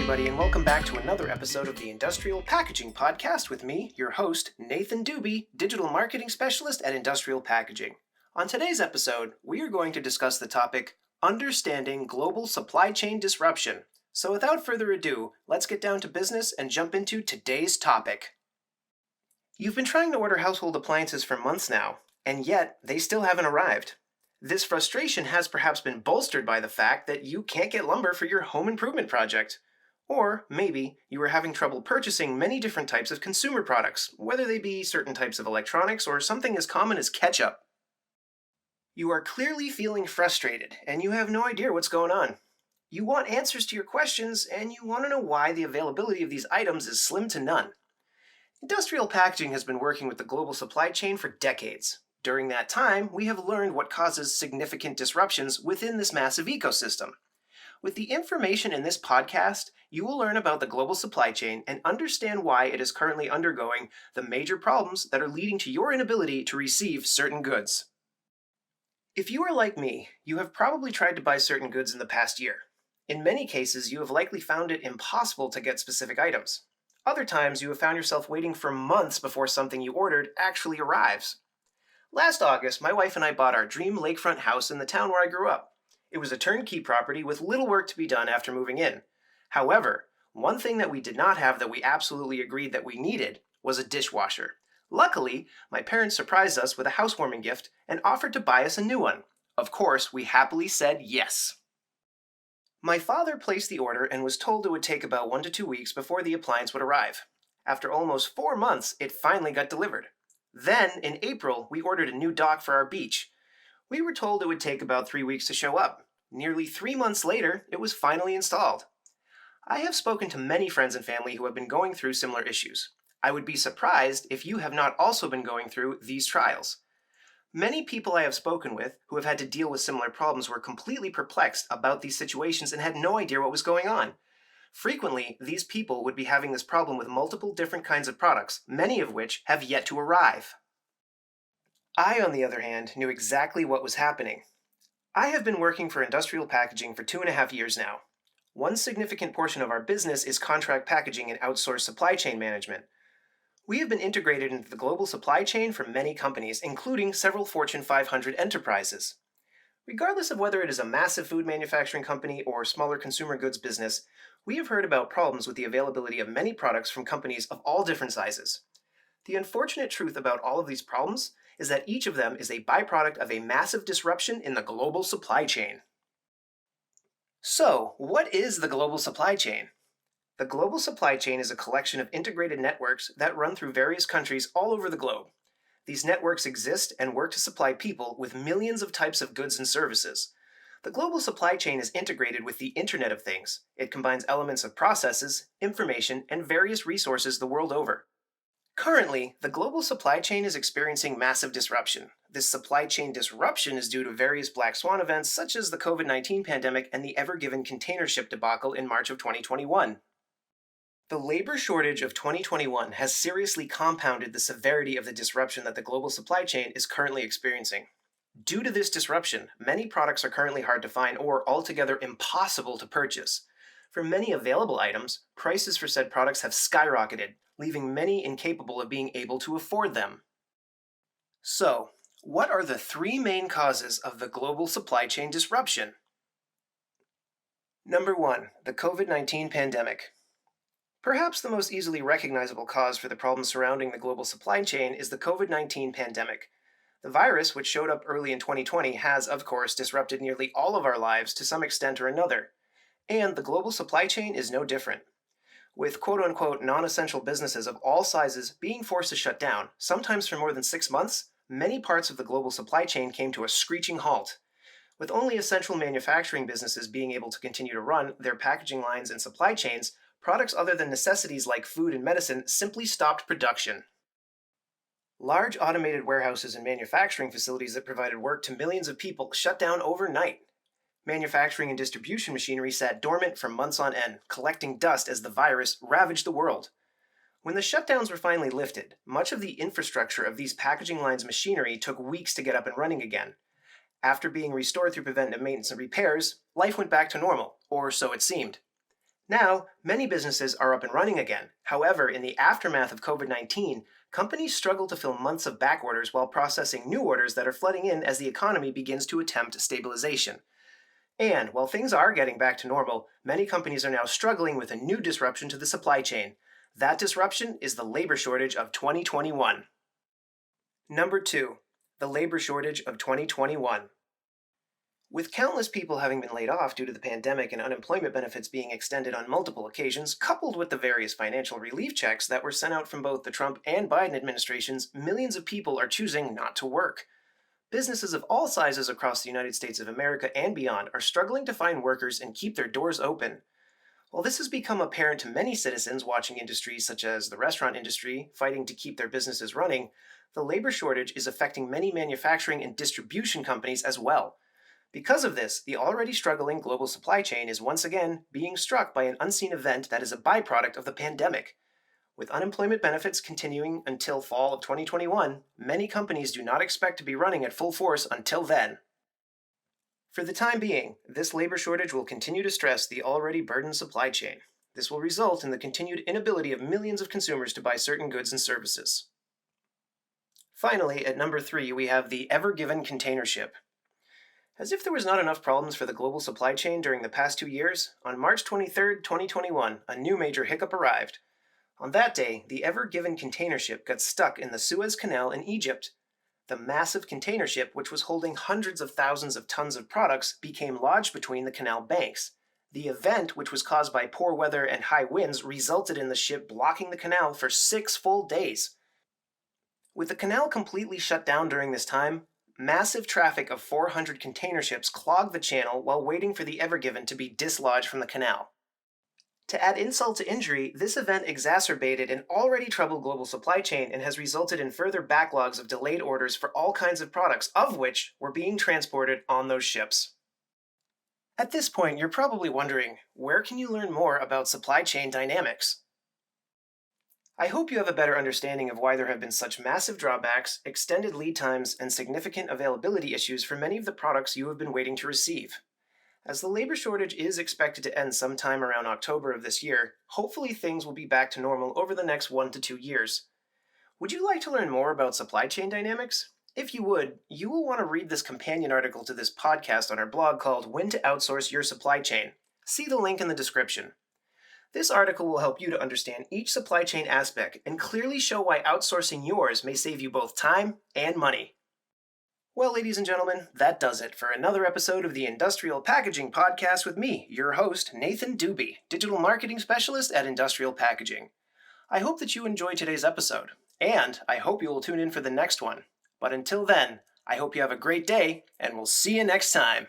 everybody, and welcome back to another episode of the Industrial Packaging Podcast with me, your host, Nathan Dube, Digital Marketing Specialist at Industrial Packaging. On today's episode, we are going to discuss the topic, Understanding Global Supply Chain Disruption. So without further ado, let's get down to business and jump into today's topic. You've been trying to order household appliances for months now, and yet they still haven't arrived. This frustration has perhaps been bolstered by the fact that you can't get lumber for your home improvement project. Or maybe you are having trouble purchasing many different types of consumer products, whether they be certain types of electronics or something as common as ketchup. You are clearly feeling frustrated, and you have no idea what's going on. You want answers to your questions, and you want to know why the availability of these items is slim to none. Industrial packaging has been working with the global supply chain for decades. During that time, we have learned what causes significant disruptions within this massive ecosystem. With the information in this podcast, you will learn about the global supply chain and understand why it is currently undergoing the major problems that are leading to your inability to receive certain goods. If you are like me, you have probably tried to buy certain goods in the past year. In many cases, you have likely found it impossible to get specific items. Other times, you have found yourself waiting for months before something you ordered actually arrives. Last August, my wife and I bought our dream lakefront house in the town where I grew up. It was a turnkey property with little work to be done after moving in. However, one thing that we did not have that we absolutely agreed that we needed was a dishwasher. Luckily, my parents surprised us with a housewarming gift and offered to buy us a new one. Of course, we happily said yes. My father placed the order and was told it would take about 1 to 2 weeks before the appliance would arrive. After almost 4 months, it finally got delivered. Then, in April, we ordered a new dock for our beach. We were told it would take about 3 weeks to show up. Nearly 3 months later, it was finally installed. I have spoken to many friends and family who have been going through similar issues. I would be surprised if you have not also been going through these trials. Many people I have spoken with who have had to deal with similar problems were completely perplexed about these situations and had no idea what was going on. Frequently, these people would be having this problem with multiple different kinds of products, many of which have yet to arrive. I, on the other hand, knew exactly what was happening. I have been working for industrial packaging for 2.5 years now. One significant portion of our business is contract packaging and outsourced supply chain management. We have been integrated into the global supply chain for many companies, including several Fortune 500 enterprises. Regardless of whether it is a massive food manufacturing company or a smaller consumer goods business, we have heard about problems with the availability of many products from companies of all different sizes. The unfortunate truth about all of these problems is that each of them is a byproduct of a massive disruption in the global supply chain. So, what is the global supply chain? The global supply chain is a collection of integrated networks that run through various countries all over the globe. These networks exist and work to supply people with millions of types of goods and services. The global supply chain is integrated with the Internet of Things. It combines elements of processes, information, and various resources the world over. Currently, the global supply chain is experiencing massive disruption. This supply chain disruption is due to various black swan events such as the COVID-19 pandemic and the Ever Given container ship debacle in March of 2021. The labor shortage of 2021 has seriously compounded the severity of the disruption that the global supply chain is currently experiencing. Due to this disruption, many products are currently hard to find or altogether impossible to purchase. For many available items, prices for said products have skyrocketed, leaving many incapable of being able to afford them. So, what are the 3 main causes of the global supply chain disruption? Number 1, the COVID-19 pandemic. Perhaps the most easily recognizable cause for the problems surrounding the global supply chain is the COVID-19 pandemic. The virus, which showed up early in 2020, has, of course, disrupted nearly all of our lives to some extent or another. And the global supply chain is no different. With quote-unquote non-essential businesses of all sizes being forced to shut down, sometimes for more than 6 months, many parts of the global supply chain came to a screeching halt. With only essential manufacturing businesses being able to continue to run their packaging lines and supply chains, products other than necessities like food and medicine simply stopped production. Large automated warehouses and manufacturing facilities that provided work to millions of people shut down overnight. Manufacturing and distribution machinery sat dormant for months on end, collecting dust as the virus ravaged the world. When the shutdowns were finally lifted, much of the infrastructure of these packaging lines' machinery took weeks to get up and running again. After being restored through preventive maintenance and repairs, life went back to normal, or so it seemed. Now, many businesses are up and running again. However, in the aftermath of COVID-19, companies struggle to fill months of back orders while processing new orders that are flooding in as the economy begins to attempt stabilization. And while things are getting back to normal, many companies are now struggling with a new disruption to the supply chain. That disruption is the labor shortage of 2021. Number 2, the labor shortage of 2021. With countless people having been laid off due to the pandemic and unemployment benefits being extended on multiple occasions, coupled with the various financial relief checks that were sent out from both the Trump and Biden administrations, millions of people are choosing not to work. Businesses of all sizes across the United States of America and beyond are struggling to find workers and keep their doors open. While this has become apparent to many citizens watching industries such as the restaurant industry fighting to keep their businesses running, the labor shortage is affecting many manufacturing and distribution companies as well. Because of this, the already struggling global supply chain is once again being struck by an unseen event that is a byproduct of the pandemic. With unemployment benefits continuing until fall of 2021, many companies do not expect to be running at full force until then. For the time being, this labor shortage will continue to stress the already burdened supply chain. This will result in the continued inability of millions of consumers to buy certain goods and services. Finally, at number 3, we have the Ever Given container ship. As if there was not enough problems for the global supply chain during the past 2 years, on March 23, 2021, a new major hiccup arrived. On that day, the Ever Given container ship got stuck in the Suez Canal in Egypt. The massive container ship, which was holding hundreds of thousands of tons of products, became lodged between the canal banks. The event, which was caused by poor weather and high winds, resulted in the ship blocking the canal for 6 full days. With the canal completely shut down during this time, massive traffic of 400 container ships clogged the channel while waiting for the Ever Given to be dislodged from the canal. To add insult to injury, this event exacerbated an already troubled global supply chain and has resulted in further backlogs of delayed orders for all kinds of products, of which were being transported on those ships. At this point, you're probably wondering, where can you learn more about supply chain dynamics? I hope you have a better understanding of why there have been such massive drawbacks, extended lead times, and significant availability issues for many of the products you have been waiting to receive. As the labor shortage is expected to end sometime around October of this year, hopefully things will be back to normal over the next 1 to 2 years. Would you like to learn more about supply chain dynamics? If you would, you will want to read this companion article to this podcast on our blog called When to Outsource Your Supply Chain. See the link in the description. This article will help you to understand each supply chain aspect and clearly show why outsourcing yours may save you both time and money. Well, ladies and gentlemen, that does it for another episode of the Industrial Packaging Podcast with me, your host, Nathan Dube, Digital Marketing Specialist at Industrial Packaging. I hope that you enjoyed today's episode, and I hope you will tune in for the next one. But until then, I hope you have a great day, and we'll see you next time.